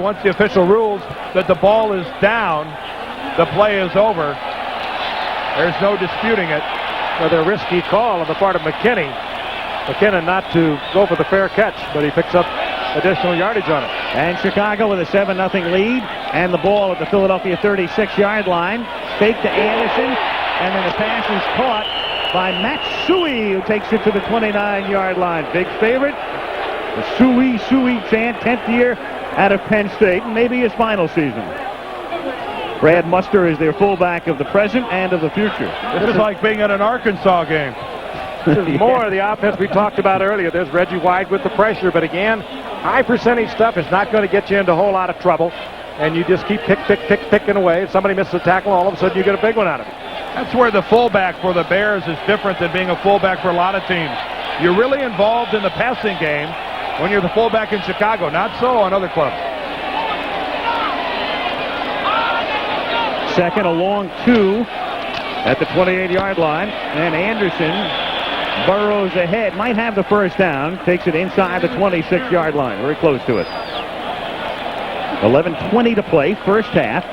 once the official rules that the ball is down, the play is over. There's no disputing it. Another risky call on the part of McKinney. McKinnon not to go for the fair catch, but he picks up additional yardage on it. And Chicago with a 7-0 lead, and the ball at the Philadelphia 36-yard line. Fake to Anderson, and then the pass is caught by Matsui, who takes it to the 29-yard line. Big favorite, the Sui chant, 10th year out of Penn State, and maybe his final season. Brad Muster is their fullback of the present and of the future. This is like being at an Arkansas game. This is more of the offense we talked about earlier. There's Reggie White with the pressure, but again, high percentage stuff is not going to get you into a whole lot of trouble, and you just keep picking away. If somebody misses a tackle, all of a sudden you get a big one out of it. That's where the fullback for the Bears is different than being a fullback for a lot of teams. You're really involved in the passing game when you're the fullback in Chicago. Not so on other clubs. Second, a long 2 at the 28-yard line, and Anderson burrows ahead, might have the first down, takes it inside the 26-yard line, very close to it. 11:20 to play, first half.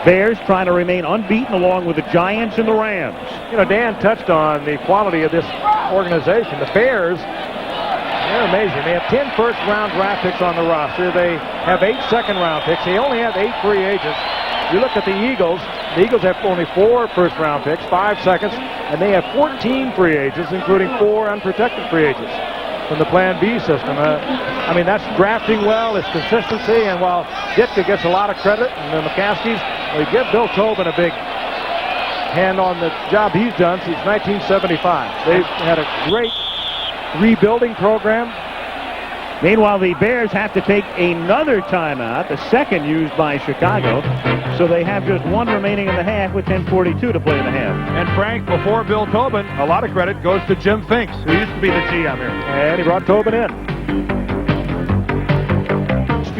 Bears trying to remain unbeaten along with the Giants and the Rams. You know, Dan touched on the quality of this organization. The Bears, they're amazing. They have 10 first-round draft picks on the roster. They have 8 second-round picks. They only have 8 free agents. You look at the Eagles have only 4 first-round picks, 5 seconds, and they have 14 free agents, including 4 unprotected free agents from the Plan B system. I mean, that's drafting well, it's consistency, and while Ditka gets a lot of credit, and the McCaskies, we give Bill Tobin a big hand on the job he's done since 1975. They've had a great rebuilding program. Meanwhile, the Bears have to take another timeout, the second used by Chicago. So they have just 1 remaining in the half with 10:42 to play in the half. And Frank, before Bill Tobin, a lot of credit goes to Jim Finks, who used to be the GM here. And he brought Tobin in.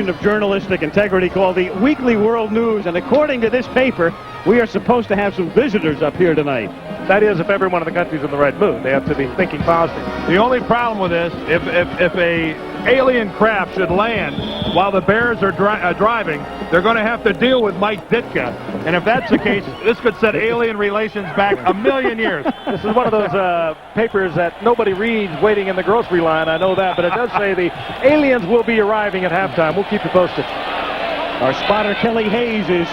Of journalistic integrity called the Weekly World News, and according to this paper, we are supposed to have some visitors up here tonight. That is, if everyone in the country's in the right mood. They have to be thinking positive. The only problem with this, if a alien craft should land while the Bears are driving, they're going to have to deal with Mike Ditka. And if that's the case, this could set alien relations back a million years. This is one of those papers that nobody reads waiting in the grocery line, I know that, but it does say the aliens will be arriving at halftime. We'll keep you posted. Our spotter Kelly Hayes is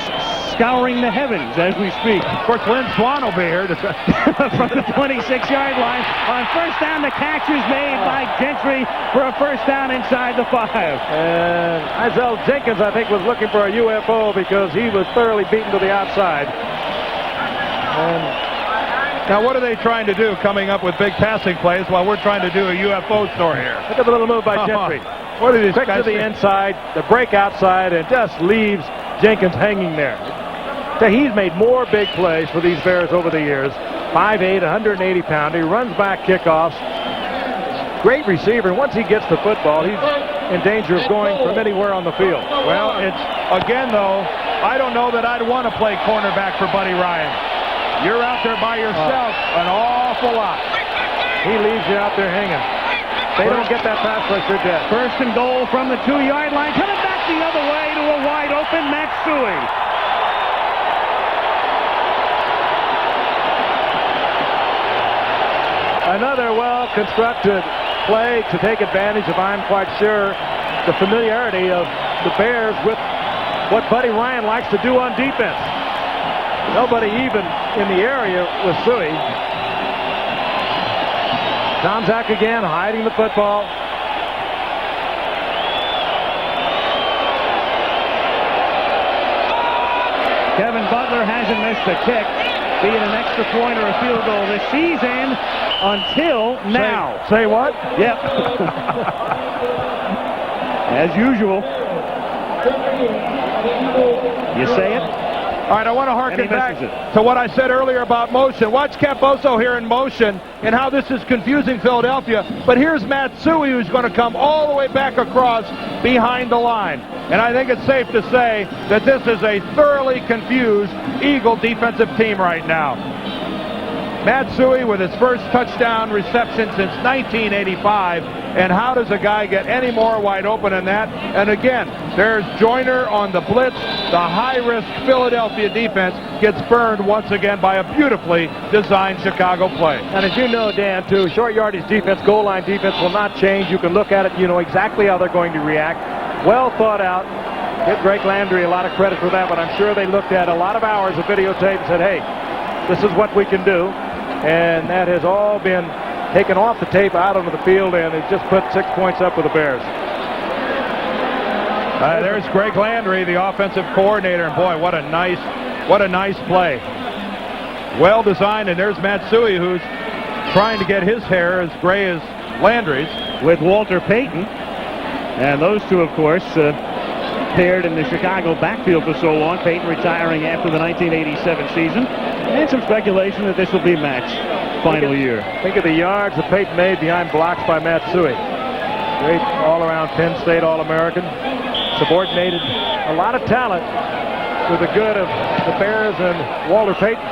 scouring the heavens as we speak. Of course, Lynn Swan will be here from the 26-yard line. On first down, the catch is made by Gentry for a first down inside the 5. And Isaiah Jenkins, I think, was looking for a UFO because he was thoroughly beaten to the outside. And now, what are they trying to do, coming up with big passing plays while we're trying to do a UFO story here? Look at the little move by Gentry. What are these quick to the inside, the break outside, and just leaves Jenkins hanging there. He's made more big plays for these Bears over the years. 5'8", 180-pounder. He runs back kickoffs. Great receiver. Once he gets the football, he's in danger of going from anywhere on the field. Well, it's, again, though, I don't know that I'd want to play cornerback for Buddy Ryan. You're out there by yourself an awful lot. He leaves you out there hanging. They don't get that pass rush they're dead. First and goal from the 2-yard line. Coming back the other way to a wide open Matsui. Another well-constructed play to take advantage of, I'm quite sure, the familiarity of the Bears with what Buddy Ryan likes to do on defense. Nobody even in the area with Suey. Tomczak again, hiding the football. Kevin Butler hasn't missed a kick, be it an extra point or a field goal this season until now. Say what? Yep. As usual. You say it? All right, I want to harken back to what I said earlier about motion. Watch Camposo here in motion and how this is confusing Philadelphia. But here's Matsui, who's going to come all the way back across behind the line. And I think it's safe to say that this is a thoroughly confused Eagle defensive team right now. Matsui with his first touchdown reception since 1985. And how does a guy get any more wide open than that? And again, there's Joyner on the blitz. The high-risk Philadelphia defense gets burned once again by a beautifully designed Chicago play. And as you know, Dan, too, short yardage defense, goal line defense will not change. You can look at it, you know exactly how they're going to react. Well thought out. Give Greg Landry a lot of credit for that, but I'm sure they looked at a lot of hours of videotape and said, hey, this is what we can do. And that has all been taken off the tape out onto the field, and it just put 6 points up with the Bears. There's Greg Landry, the offensive coordinator, and boy, what a nice play. Well designed, and there's Matsui, who's trying to get his hair as gray as Landry's. With Walter Payton. And those two, of course, paired in the Chicago backfield for so long. Payton retiring after the 1987 season. And some speculation that this will be Matt's final year. Think of the yards that Payton made behind blocks by Matsui. Great all-around Penn State All-American. Subordinated a lot of talent for the good of the Bears and Walter Payton.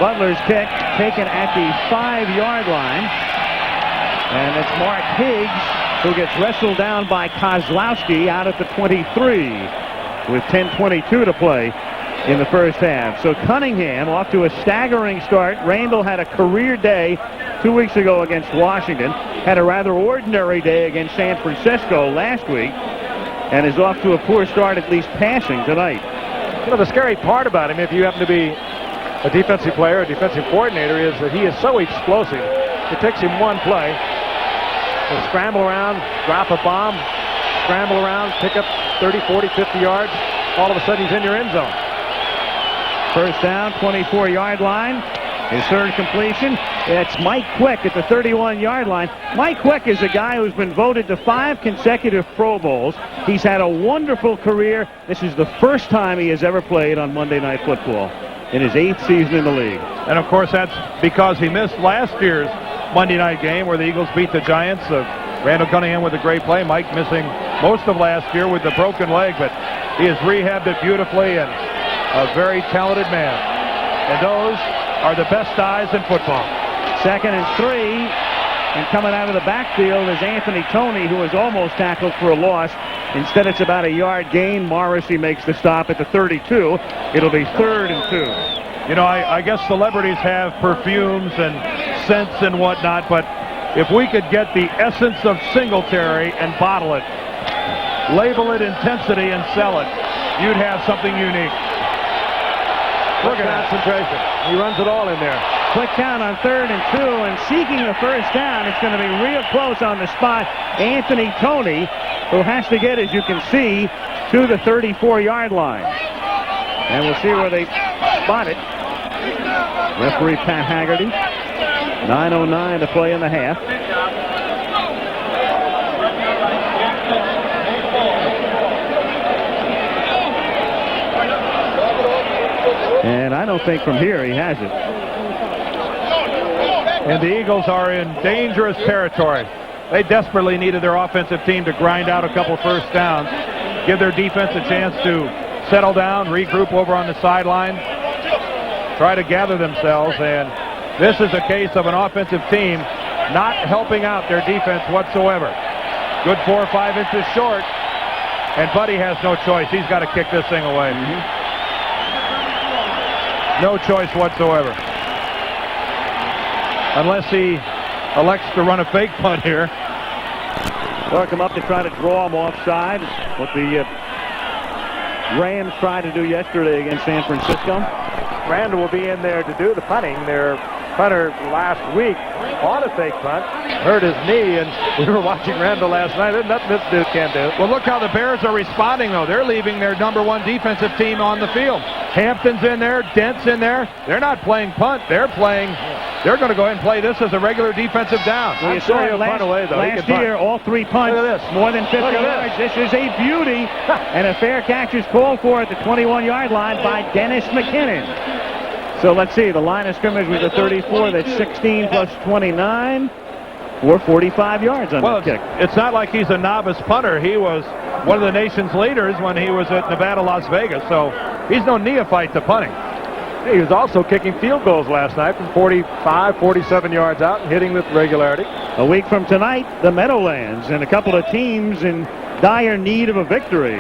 Butler's kick taken at the 5-yard line. And it's Mark Higgs who gets wrestled down by Kozlowski out at the 23 with 10:22 to play in the first half. So Cunningham off to a staggering start. Randall had a career day 2 weeks ago against Washington. Had a rather ordinary day against San Francisco last week. And is off to a poor start, at least passing tonight. You know, the scary part about him, if you happen to be a defensive player, a defensive coordinator, is that he is so explosive. It takes him one play to scramble around, drop a bomb, scramble around, pick up 30, 40, 50 yards. All of a sudden, he's in your end zone. First down, 24-yard line. His third completion. It's Mike Quick at the 31-yard line. Mike Quick is a guy who's been voted to 5 consecutive Pro Bowls. He's had a wonderful career. This is the first time he has ever played on Monday Night Football in his 8th season in the league. And, of course, that's because he missed last year's Monday night game where the Eagles beat the Giants. Randall Cunningham with a great play. Mike missing most of last year with the broken leg, but he has rehabbed it beautifully and a very talented man. And those are the best eyes in football. 2nd and 3, and coming out of the backfield is Anthony Toney, who is almost tackled for a loss. Instead, it's about a yard gain. Morrissey makes the stop at the 32. It'll be 3rd and 2. You know, I guess celebrities have perfumes and scents and whatnot, but if we could get the essence of Singletary and bottle it, label it intensity and sell it, you'd have something unique. Look at concentration. He runs it all in there. Quick count on 3rd and 2, and seeking the first down. It's going to be real close on the spot. Anthony Toney, who has to get, as you can see, to the 34-yard line. And we'll see where they spot it. Referee Pat Haggerty. 9:09 to play in the half. And I don't think from here he has it. And the Eagles are in dangerous territory. They desperately needed their offensive team to grind out a couple first downs, give their defense a chance to settle down, regroup over on the sideline, try to gather themselves. And this is a case of an offensive team not helping out their defense whatsoever. Good 4 or 5 inches short, and Buddy has no choice. He's got to kick this thing away. No choice whatsoever. Unless he elects to run a fake punt here. Or come up to try to draw him offside. What the Rams tried to do yesterday against San Francisco. Randall will be in there to do the punting. Their punter last week on a fake punt hurt his knee, and we were watching Randall last night. There's nothing this dude can't do. Well, look how the Bears are responding, though. They're leaving their #1 defensive team on the field. Hampton's in there, Dent's in there. They're not playing punt. They're going to go ahead and play this as a regular defensive down. Well, you saw it last year, all 3 punts, look at this. more than 50 yards. This is a beauty. And a fair catch is called for at the 21-yard line by Dennis McKinnon. So let's see, the line of scrimmage was a 34. That's 16 plus 29 for 45 yards on that kick. It's not like he's a novice punter. He was one of the nation's leaders when he was at Nevada, Las Vegas. So he's no neophyte to punting. He was also kicking field goals last night from 45, 47 yards out and hitting with regularity. A week from tonight, the Meadowlands, and a couple of teams in dire need of a victory.